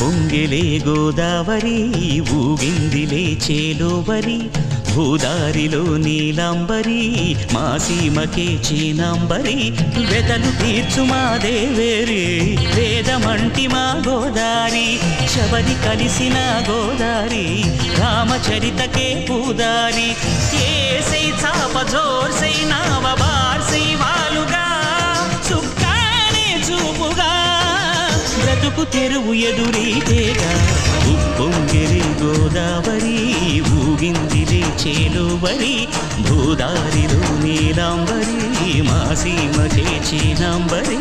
పొంగిలే గోదావరి ఊగిందిలే చేలోవరి భూదారిలో నీలాంబరి మా సీమకే చీనాంబరి వెదలు తీర్చు మా దేవేరి వేదమంటి మా గోదారి శబరి కలిసిన గోదారి రామచరితకే పూదారి ఏసై చాప జోర్సై నావ బార్సై వాలుగా చుక్కానే చూపుగా బ్రతుకు తెరువు ఎదురీతేగా ఉప్పొంగిరి గోదావరి ఊగిందిలే చేలోవరి భూదారిలో నీలాంబరి మా సీమకే చీనాంబరి